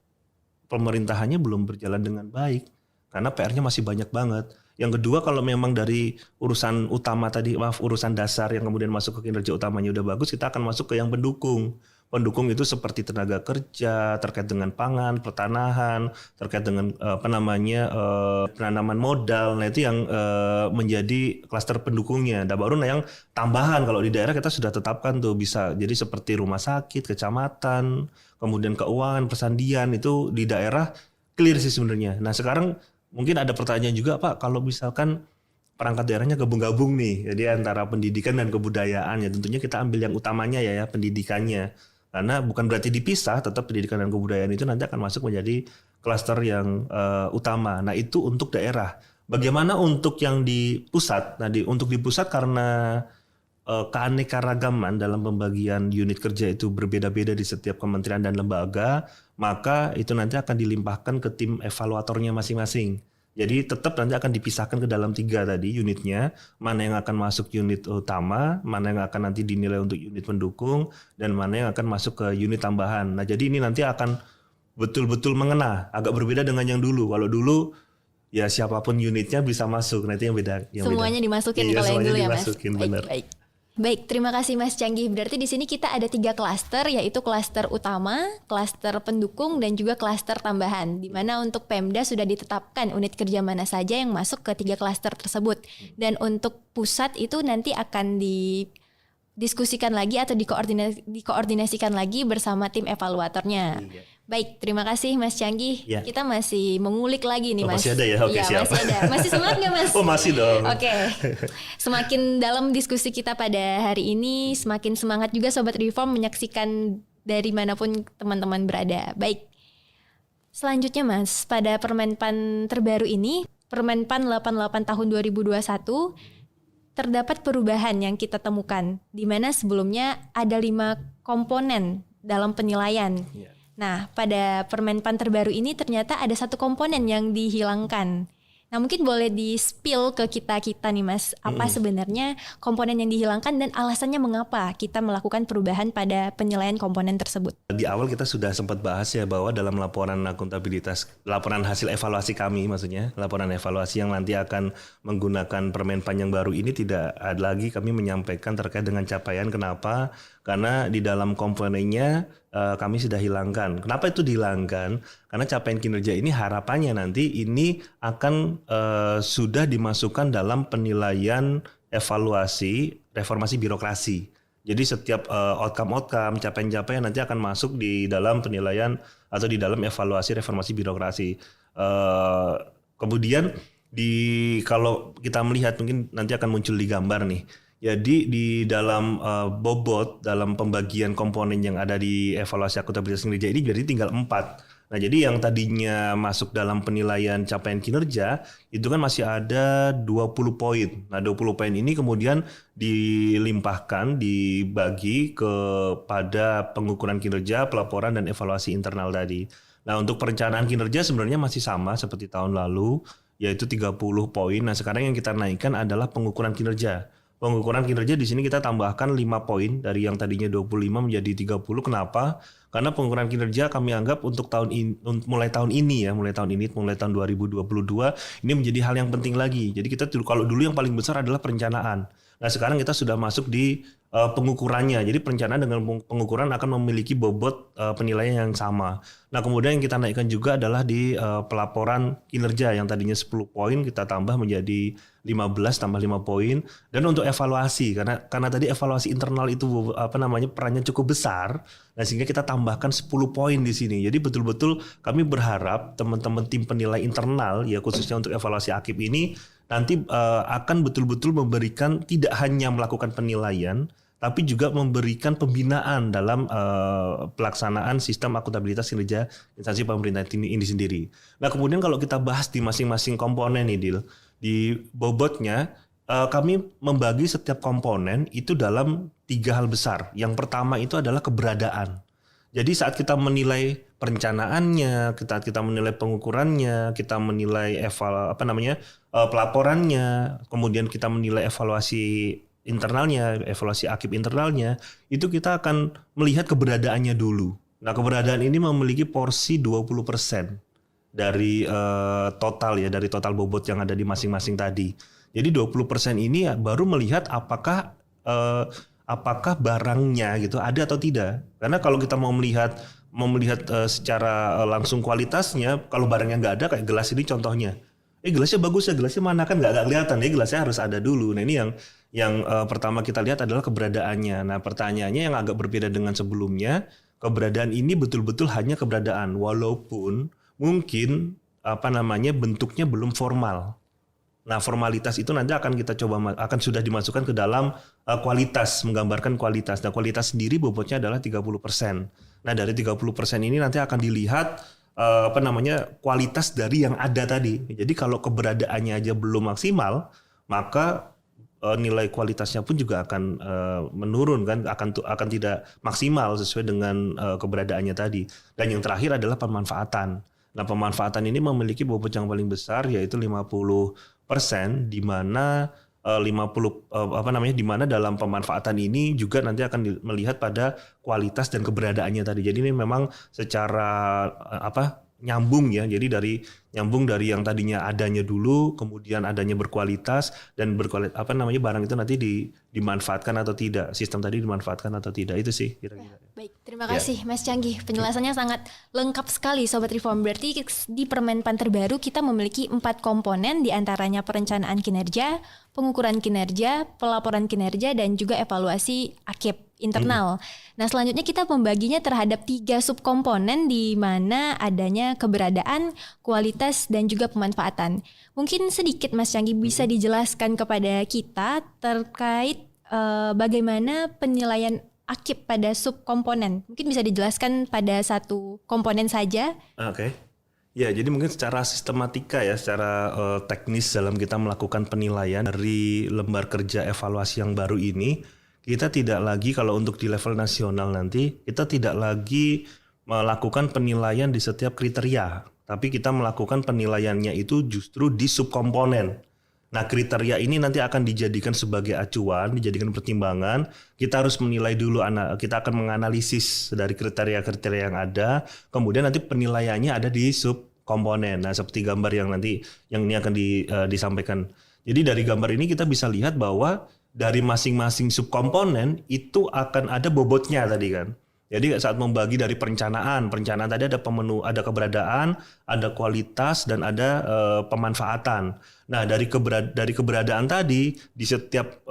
pemerintahannya belum berjalan dengan baik karena PR-nya masih banyak banget. Yang kedua, kalau memang dari urusan urusan dasar yang kemudian masuk ke kinerja utamanya udah bagus, kita akan masuk ke yang pendukung. Pendukung itu seperti tenaga kerja, terkait dengan pangan, pertanahan, terkait dengan penanaman modal. Nah itu yang menjadi klaster pendukungnya. Dan baru yang tambahan kalau di daerah kita sudah tetapkan tuh bisa jadi seperti rumah sakit, kecamatan, kemudian keuangan, persandian, itu di daerah clear sih sebenarnya. Nah sekarang mungkin ada pertanyaan juga, Pak, kalau misalkan perangkat daerahnya gabung-gabung nih, jadi antara pendidikan dan kebudayaan, ya tentunya kita ambil yang utamanya ya pendidikannya. Karena bukan berarti dipisah, tetap pendidikan dan kebudayaan itu nanti akan masuk menjadi klaster yang utama. Nah itu untuk daerah. Bagaimana untuk yang di pusat? Nah untuk di pusat karena keanekaragaman dalam pembagian unit kerja itu berbeda-beda di setiap kementerian dan lembaga, maka itu nanti akan dilimpahkan ke tim evaluatornya masing-masing. Jadi tetap nanti akan dipisahkan ke dalam 3 tadi unitnya, mana yang akan masuk unit utama, mana yang akan nanti dinilai untuk unit pendukung, dan mana yang akan masuk ke unit tambahan. Nah jadi ini nanti akan betul-betul mengena, agak berbeda dengan yang dulu. Kalau dulu ya siapapun unitnya bisa masuk, nah itu yang beda. Semuanya dimasukin kalau yang dulu ya Mas. Baik. Baik, terima kasih Mas Canggih. Berarti di sini kita ada 3 klaster, yaitu klaster utama, klaster pendukung, dan juga klaster tambahan. Di mana untuk Pemda sudah ditetapkan unit kerja mana saja yang masuk ke 3 klaster tersebut. Dan untuk pusat itu nanti akan didiskusikan lagi atau dikoordinasikan lagi bersama tim evaluatornya. Iya. Baik, terima kasih Mas Canggih. Ya. Kita masih mengulik lagi nih Mas. Masih ada ya? Oke, siap. Masih ada. Masih semangat nggak Mas? Oh masih dong. Oke. Semakin dalam diskusi kita pada hari ini, semakin semangat juga Sobat Reform menyaksikan dari manapun teman-teman berada. Baik. Selanjutnya Mas, pada Permenpan terbaru ini, Permenpan 88 tahun 2021, terdapat perubahan yang kita temukan, di mana sebelumnya ada 5 komponen dalam penilaian. Yeah. Nah, pada Permenpan terbaru ini ternyata ada satu komponen yang dihilangkan. Nah, mungkin boleh di-spill ke kita-kita nih Mas, apa sebenarnya komponen yang dihilangkan dan alasannya mengapa kita melakukan perubahan pada penilaian komponen tersebut? Di awal kita sudah sempat bahas ya bahwa dalam laporan akuntabilitas, laporan hasil evaluasi kami maksudnya, laporan evaluasi yang nanti akan menggunakan Permenpan yang baru ini tidak ada lagi kami menyampaikan terkait dengan capaian. Kenapa? Karena di dalam komponennya kami sudah hilangkan. Kenapa itu dihilangkan? Karena capaian kinerja ini harapannya nanti ini akan sudah dimasukkan dalam penilaian evaluasi reformasi birokrasi. Jadi setiap outcome, capaian-capaian nanti akan masuk di dalam penilaian atau di dalam evaluasi reformasi birokrasi. Kemudian kalau kita melihat mungkin nanti akan muncul di gambar nih. Jadi di dalam bobot, dalam pembagian komponen yang ada di evaluasi akuntabilitas kinerja ini jadi tinggal 4. Nah jadi yang tadinya masuk dalam penilaian capaian kinerja itu kan masih ada 20 poin. Nah 20 poin ini kemudian dilimpahkan, dibagi kepada pengukuran kinerja, pelaporan dan evaluasi internal tadi. Nah untuk perencanaan kinerja sebenarnya masih sama seperti tahun lalu, yaitu 30 poin. Nah sekarang yang kita naikkan adalah pengukuran kinerja. Pengukuran kinerja di sini kita tambahkan 5 poin dari yang tadinya 25 menjadi 30. Kenapa? Karena pengukuran kinerja kami anggap untuk mulai tahun 2022 ini menjadi hal yang penting lagi. Jadi kita kalau dulu yang paling besar adalah perencanaan. Nah, sekarang kita sudah masuk di pengukurannya. Jadi perencanaan dengan pengukuran akan memiliki bobot penilaian yang sama. Nah, kemudian yang kita naikkan juga adalah di pelaporan kinerja yang tadinya 10 poin kita tambah menjadi 15 tambah 5 poin. Dan untuk evaluasi karena tadi evaluasi internal itu perannya cukup besar. Nah, sehingga kita tambahkan 10 poin di sini. Jadi betul-betul kami berharap teman-teman tim penilai internal ya khususnya untuk evaluasi AKIP ini nanti akan betul-betul memberikan tidak hanya melakukan penilaian tapi juga memberikan pembinaan dalam pelaksanaan sistem akuntabilitas kinerja instansi pemerintah ini sendiri. Nah kemudian kalau kita bahas di masing-masing komponen nih Dil, di bobotnya kami membagi setiap komponen itu dalam 3 hal besar. Yang pertama itu adalah keberadaan. Jadi saat kita menilai perencanaannya, kita menilai pengukurannya, kita menilai pelaporannya, kemudian kita menilai evaluasi internalnya, evaluasi AKIP internalnya, itu kita akan melihat keberadaannya dulu. Nah, keberadaan ini memiliki porsi 20% dari total bobot yang ada di masing-masing tadi. Jadi 20% ini baru melihat apakah barangnya gitu ada atau tidak. Karena kalau kita mau melihat secara langsung kualitasnya, kalau barangnya nggak ada kayak gelas ini contohnya. Gelasnya bagus ya, gelasnya mana kan nggak kelihatan. Gelasnya harus ada dulu. Nah ini yang pertama kita lihat adalah keberadaannya. Nah pertanyaannya yang agak berbeda dengan sebelumnya, keberadaan ini betul-betul hanya keberadaan walaupun mungkin bentuknya belum formal. Nah formalitas itu nanti akan sudah dimasukkan ke dalam kualitas, menggambarkan kualitas. Nah kualitas sendiri bobotnya adalah 30%. Nah dari 30% ini nanti akan dilihat kualitas dari yang ada tadi. Jadi kalau keberadaannya aja belum maksimal, maka nilai kualitasnya pun juga akan menurun kan, akan tidak maksimal sesuai dengan keberadaannya tadi. Dan yang terakhir adalah pemanfaatan. Nah pemanfaatan ini memiliki bobot yang paling besar yaitu 50%, di mana di mana dalam pemanfaatan ini juga nanti akan melihat pada kualitas dan keberadaannya tadi. Jadi ini memang secara nyambung ya. Jadi nyambung dari yang tadinya adanya dulu, kemudian adanya berkualitas dan barang itu nanti dimanfaatkan atau tidak. Sistem tadi dimanfaatkan atau tidak. Itu sih kira-kira. Baik, terima kasih Mas Canggih. Penjelasannya sangat lengkap sekali Sobat Reform. Berarti di Permenpan terbaru kita memiliki 4 komponen, diantaranya perencanaan kinerja, pengukuran kinerja, pelaporan kinerja, dan juga evaluasi AKIP internal. Nah selanjutnya kita membaginya terhadap 3 subkomponen di mana adanya keberadaan, kualitas, dan juga pemanfaatan. Mungkin sedikit Mas Canggih bisa dijelaskan kepada kita terkait bagaimana penilaian AKIP pada subkomponen. Mungkin bisa dijelaskan pada satu komponen saja. Oke. Ya, jadi mungkin secara sistematika ya, secara teknis dalam kita melakukan penilaian dari lembar kerja evaluasi yang baru ini, kita tidak lagi kalau untuk di level nasional nanti, kita tidak lagi melakukan penilaian di setiap kriteria, tapi kita melakukan penilaiannya itu justru di subkomponen. Nah, kriteria ini nanti akan dijadikan sebagai acuan, dijadikan pertimbangan. Kita harus menilai dulu, kita akan menganalisis dari kriteria-kriteria yang ada, kemudian nanti penilaiannya ada di subkomponen. Nah, seperti gambar yang ini akan disampaikan. Jadi dari gambar ini kita bisa lihat bahwa dari masing-masing subkomponen itu akan ada bobotnya tadi kan. Jadi saat membagi dari perencanaan tadi ada ada keberadaan, ada kualitas, dan ada pemanfaatan. Nah, dari keberadaan tadi di setiap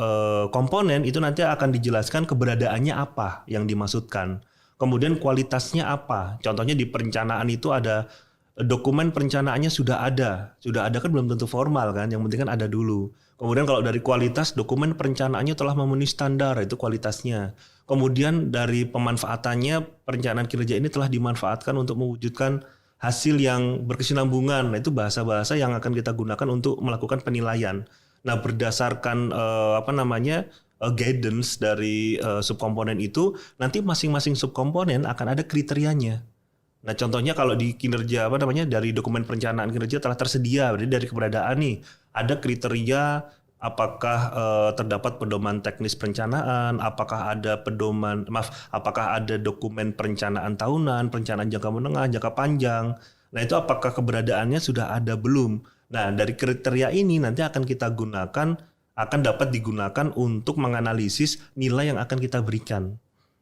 komponen itu nanti akan dijelaskan keberadaannya apa yang dimaksudkan. Kemudian kualitasnya apa? Contohnya di perencanaan itu ada dokumen perencanaannya sudah ada kan belum tentu formal kan, yang penting kan ada dulu. Kemudian kalau dari kualitas, dokumen perencanaannya telah memenuhi standar, itu kualitasnya. Kemudian dari pemanfaatannya, perencanaan kinerja ini telah dimanfaatkan untuk mewujudkan hasil yang berkesinambungan. Nah, itu bahasa-bahasa yang akan kita gunakan untuk melakukan penilaian. Nah, berdasarkan guidance dari subkomponen itu, nanti masing-masing subkomponen akan ada kriterianya. Nah, contohnya kalau di kinerja dari dokumen perencanaan kinerja telah tersedia, berarti dari keberadaan nih ada kriteria apakah terdapat pedoman teknis perencanaan, apakah ada dokumen perencanaan tahunan, perencanaan jangka menengah, jangka panjang. Nah, itu apakah keberadaannya sudah ada belum? Nah, dari kriteria ini nanti akan dapat digunakan untuk menganalisis nilai yang akan kita berikan.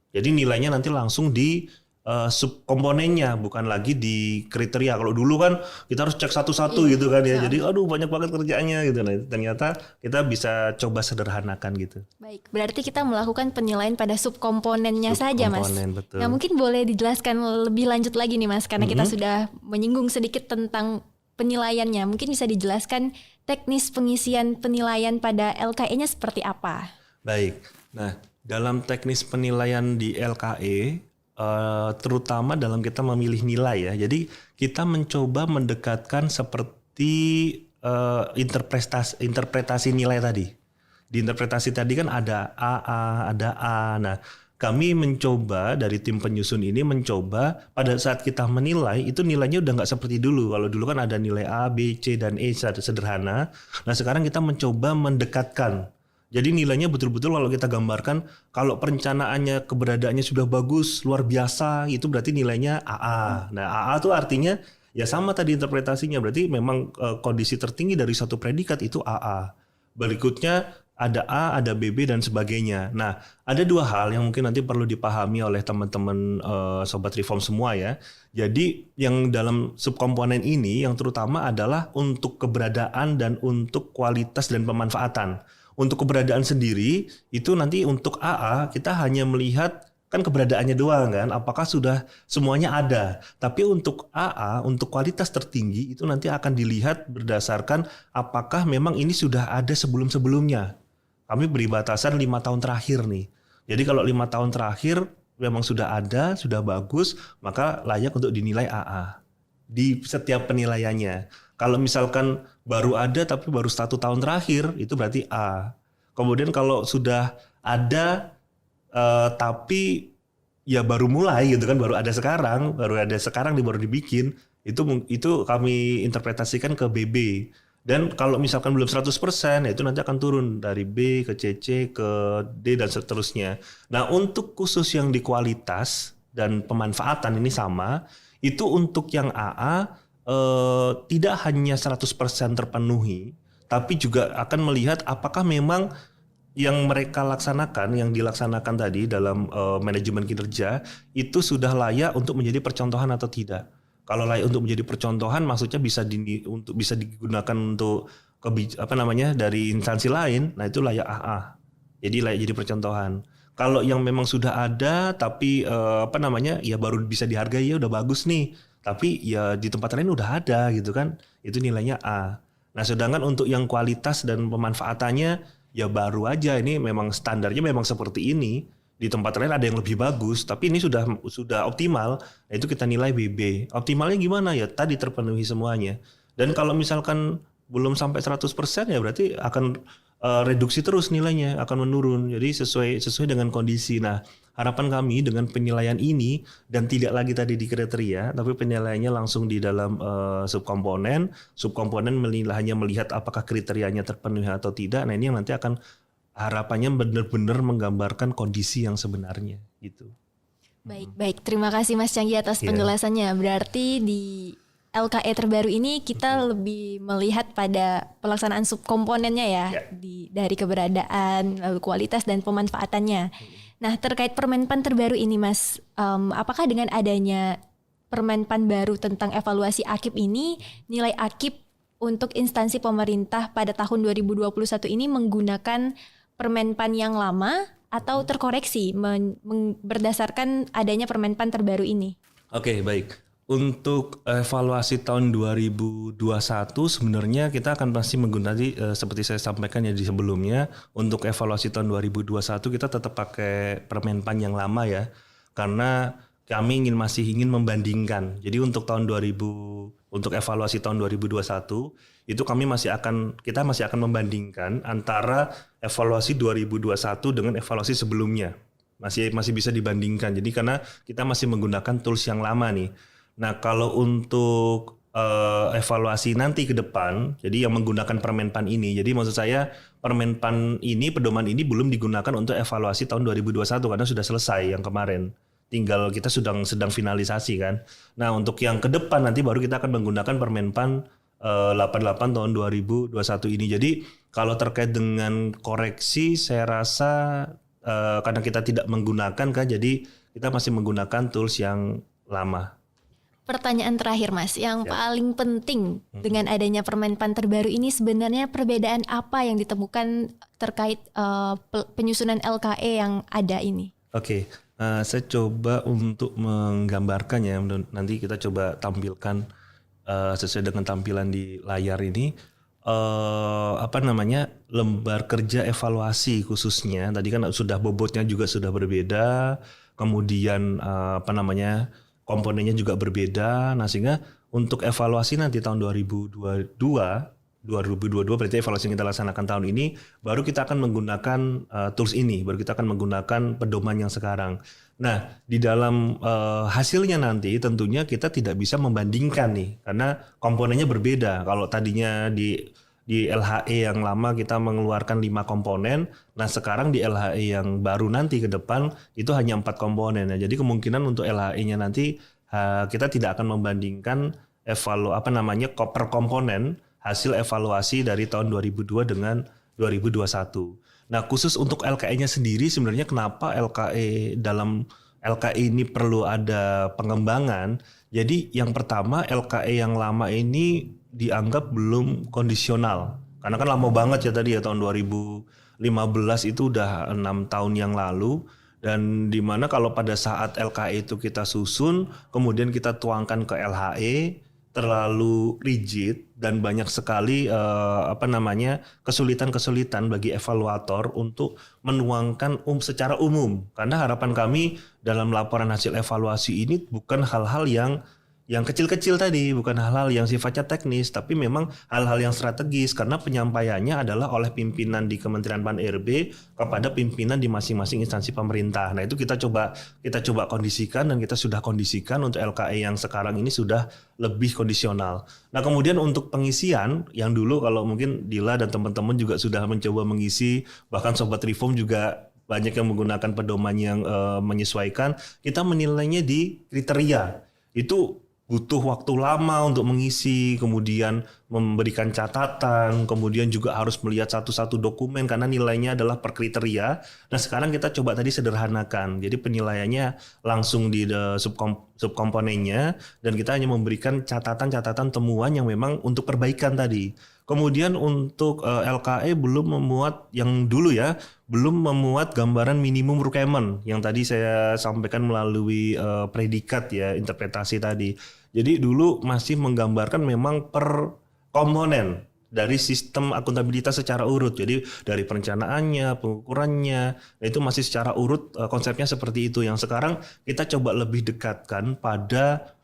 Jadi nilainya nanti langsung di subkomponennya, bukan lagi di kriteria. Kalau dulu kan kita harus cek satu-satu gitu kan ya. Jadi banyak banget kerjaannya gitu. Nah, ternyata kita bisa coba sederhanakan gitu. Baik, berarti kita melakukan penilaian pada subkomponennya saja, Mas. Betul. Nah, mungkin boleh dijelaskan lebih lanjut lagi nih, Mas, karena kita sudah menyinggung sedikit tentang penilaiannya. Mungkin bisa dijelaskan teknis pengisian penilaian pada LKE-nya seperti apa? Baik. Nah, dalam teknis penilaian di LKE terutama dalam kita memilih nilai ya. Jadi kita mencoba mendekatkan seperti interpretasi nilai tadi. Di interpretasi tadi kan ada AA, ada A. Nah, kami mencoba dari tim penyusun ini mencoba pada saat kita menilai itu nilainya udah nggak seperti dulu. Kalau dulu kan ada nilai A, B, C, dan E sederhana. Nah, sekarang kita mencoba mendekatkan. Jadi nilainya betul-betul kalau kita gambarkan, kalau perencanaannya keberadaannya sudah bagus, luar biasa, itu berarti nilainya AA. Nah, AA itu artinya ya sama tadi interpretasinya, berarti memang kondisi tertinggi dari satu predikat itu AA. Berikutnya ada A, ada BB, dan sebagainya. Nah, ada dua hal yang mungkin nanti perlu dipahami oleh teman-teman Sobat Reform semua ya. Jadi yang dalam subkomponen ini yang terutama adalah untuk keberadaan dan untuk kualitas dan pemanfaatan. Untuk keberadaan sendiri itu nanti untuk AA kita hanya melihat kan keberadaannya doang kan, apakah sudah semuanya ada. Tapi untuk AA, untuk kualitas tertinggi itu nanti akan dilihat berdasarkan apakah memang ini sudah ada sebelum-sebelumnya. Kami beri batasan 5 tahun terakhir nih. Jadi kalau 5 tahun terakhir memang sudah ada, sudah bagus, maka layak untuk dinilai AA di setiap penilaiannya. Kalau misalkan baru ada tapi baru 1 tahun terakhir itu berarti A. Kemudian kalau sudah ada tapi ya baru mulai gitu kan, baru ada sekarang baru dibikin, itu kami interpretasikan ke BB. Dan kalau misalkan belum 100% ya itu nanti akan turun dari B ke CC ke D dan seterusnya. Nah, untuk khusus yang di kualitas dan pemanfaatan ini sama, itu untuk yang AA tidak hanya 100% terpenuhi, tapi juga akan melihat apakah memang yang mereka laksanakan, yang dilaksanakan tadi dalam manajemen kinerja itu sudah layak untuk menjadi percontohan atau tidak. Kalau layak untuk menjadi percontohan, maksudnya bisa digunakan untuk dari instansi lain, nah itu layak AA. Jadi layak jadi percontohan. Kalau yang memang sudah ada tapi ya baru bisa dihargai, ya udah bagus nih. Tapi ya di tempat lain udah ada gitu kan, itu nilainya A. Nah, sedangkan untuk yang kualitas dan pemanfaatannya ya baru aja, ini memang standarnya memang seperti ini. Di tempat lain ada yang lebih bagus, tapi ini sudah optimal. Nah, itu kita nilai BB. Optimalnya gimana ya? Tadi terpenuhi semuanya. Dan kalau misalkan belum sampai 100% ya berarti akan reduksi terus nilainya, akan menurun. Jadi sesuai dengan kondisi. Nah, harapan kami dengan penilaian ini dan tidak lagi tadi di kriteria, tapi penilaiannya langsung di dalam subkomponen. Subkomponen hanya melihat apakah kriterianya terpenuhi atau tidak. Nah ini yang nanti akan harapannya benar-benar menggambarkan kondisi yang sebenarnya gitu. Baik. Terima kasih Mas Canggi atas penjelasannya. Berarti di LKE terbaru ini kita lebih melihat pada pelaksanaan subkomponennya ya, dari keberadaan, lalu kualitas dan pemanfaatannya. Nah, terkait Permenpan terbaru ini Mas, apakah dengan adanya Permenpan baru tentang evaluasi AKIP ini, nilai AKIP untuk instansi pemerintah pada tahun 2021 ini menggunakan Permenpan yang lama atau terkoreksi berdasarkan adanya Permenpan terbaru ini? Oke, baik. Untuk evaluasi tahun 2021 sebenarnya kita akan pasti menggunakan seperti saya sampaikan ya di sebelumnya, untuk evaluasi tahun 2021 kita tetap pakai Permenpan yang lama ya. Karena kami masih ingin membandingkan. Jadi untuk untuk evaluasi tahun 2021 itu kita masih akan membandingkan antara evaluasi 2021 dengan evaluasi sebelumnya. Masih bisa dibandingkan. Jadi karena kita masih menggunakan tools yang lama nih. Nah kalau untuk evaluasi nanti ke depan, jadi yang menggunakan Permenpan ini, jadi maksud saya Permenpan ini, pedoman ini belum digunakan untuk evaluasi tahun 2021 karena sudah selesai yang kemarin. Tinggal kita sedang finalisasi kan. Nah untuk yang ke depan nanti baru kita akan menggunakan Permenpan 88 tahun 2021 ini. Jadi kalau terkait dengan koreksi saya rasa karena kita tidak menggunakan kan, jadi kita masih menggunakan tools yang lama. Pertanyaan terakhir Mas, yang paling penting dengan adanya Permenpan terbaru ini sebenarnya perbedaan apa yang ditemukan terkait penyusunan LKE yang ada ini? Oke, saya coba untuk menggambarkan ya, nanti kita coba tampilkan sesuai dengan tampilan di layar ini. Lembar kerja evaluasi khususnya, tadi kan sudah bobotnya juga sudah berbeda, kemudian komponennya juga berbeda. Nah sehingga untuk evaluasi nanti tahun 2022 berarti evaluasi yang kita laksanakan tahun ini, baru kita akan menggunakan tools ini, baru kita akan menggunakan pedoman yang sekarang. Nah di dalam hasilnya nanti tentunya kita tidak bisa membandingkan nih, karena komponennya berbeda. Kalau tadinya di LHE yang lama kita mengeluarkan 5 komponen, nah sekarang di LHE yang baru nanti ke depan itu hanya 4 komponen. Nah, jadi kemungkinan untuk LHE-nya nanti kita tidak akan membandingkan per komponen hasil evaluasi dari tahun 2002 dengan 2021. Nah, khusus untuk LKE-nya sendiri sebenarnya kenapa dalam LKE ini perlu ada pengembangan. Jadi yang pertama LKE yang lama ini dianggap belum kondisional. Karena kan lama banget ya tadi ya, tahun 2015 itu udah 6 tahun yang lalu. Dan dimana kalau pada saat LKE itu kita susun, kemudian kita tuangkan ke LHE, terlalu rigid dan banyak sekali kesulitan-kesulitan bagi evaluator untuk menuangkan secara umum. Karena harapan kami dalam laporan hasil evaluasi ini bukan hal-hal yang kecil-kecil tadi, bukan hal-hal yang sifatnya teknis, tapi memang hal-hal yang strategis, karena penyampaiannya adalah oleh pimpinan di Kementerian Pan-RB kepada pimpinan di masing-masing instansi pemerintah. Nah itu kita coba kondisikan, dan kita sudah kondisikan untuk LKE yang sekarang ini sudah lebih kondisional. Nah kemudian untuk pengisian, yang dulu kalau mungkin Dila dan teman-teman juga sudah mencoba mengisi, bahkan Sobat Reform juga banyak yang menggunakan pedoman yang menyesuaikan, kita menilainya di kriteria. Itu butuh waktu lama untuk mengisi, kemudian memberikan catatan, kemudian juga harus melihat satu-satu dokumen karena nilainya adalah per kriteria. Nah sekarang kita coba tadi sederhanakan, jadi penilaiannya langsung di subkomponennya, dan kita hanya memberikan catatan-catatan temuan yang memang untuk perbaikan tadi. Kemudian untuk LKE belum memuat belum memuat gambaran minimum requirement yang tadi saya sampaikan melalui predikat ya, interpretasi tadi. Jadi dulu masih menggambarkan memang per komponen dari sistem akuntabilitas secara urut. Jadi dari perencanaannya, pengukurannya, itu masih secara urut, konsepnya seperti itu. Yang sekarang kita coba lebih dekatkan pada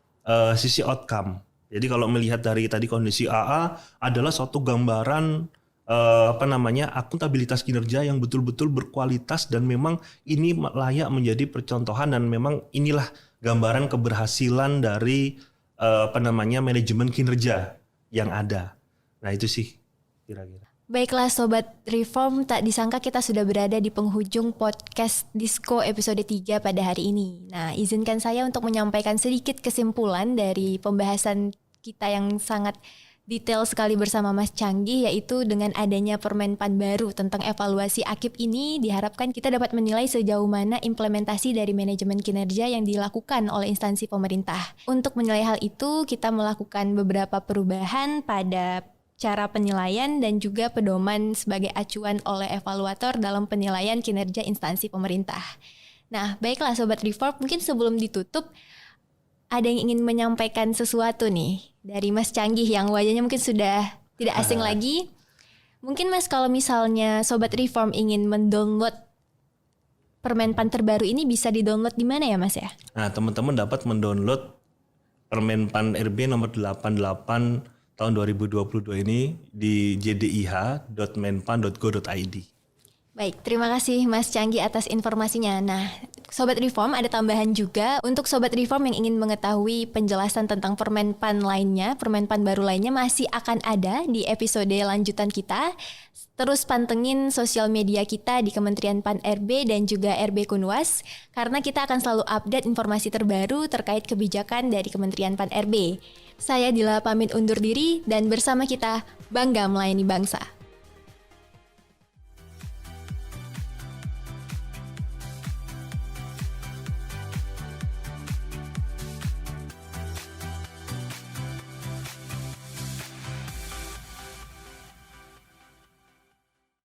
sisi outcome. Jadi kalau melihat dari tadi kondisi AA adalah suatu gambaran akuntabilitas kinerja yang betul-betul berkualitas dan memang ini layak menjadi percontohan dan memang inilah gambaran keberhasilan dari manajemen kinerja yang ada. Nah itu sih kira-kira. Baiklah Sobat Reform, tak disangka kita sudah berada di penghujung podcast Disko episode 3 pada hari ini. Nah, izinkan saya untuk menyampaikan sedikit kesimpulan dari pembahasan kita yang sangat detail sekali bersama Mas Canggih, yaitu dengan adanya Permenpan baru tentang evaluasi AKIP ini diharapkan kita dapat menilai sejauh mana implementasi dari manajemen kinerja yang dilakukan oleh instansi pemerintah. Untuk menilai hal itu, kita melakukan beberapa perubahan pada cara penilaian dan juga pedoman sebagai acuan oleh evaluator dalam penilaian kinerja instansi pemerintah. Nah, baiklah Sobat Reform, mungkin sebelum ditutup, ada yang ingin menyampaikan sesuatu nih dari Mas Canggih yang wajahnya mungkin sudah tidak asing lagi. Mungkin Mas, kalau misalnya Sobat Reform ingin mendownload Permenpan terbaru ini, bisa didownload di mana ya Mas ya? Nah, teman-teman dapat mendownload Permenpan RB nomor 88 tahun 2022 ini di jdih.menpan.go.id. Baik, terima kasih Mas Canggih atas informasinya. Nah, Sobat Reform, ada tambahan juga untuk Sobat Reform yang ingin mengetahui penjelasan tentang Permenpan lainnya, Permenpan baru lainnya masih akan ada di episode lanjutan kita. Terus pantengin sosial media kita di Kementerian Pan RB dan juga RB Kunwas, karena kita akan selalu update informasi terbaru terkait kebijakan dari Kementerian Pan RB. Saya Dila pamit undur diri dan bersama kita bangga melayani bangsa.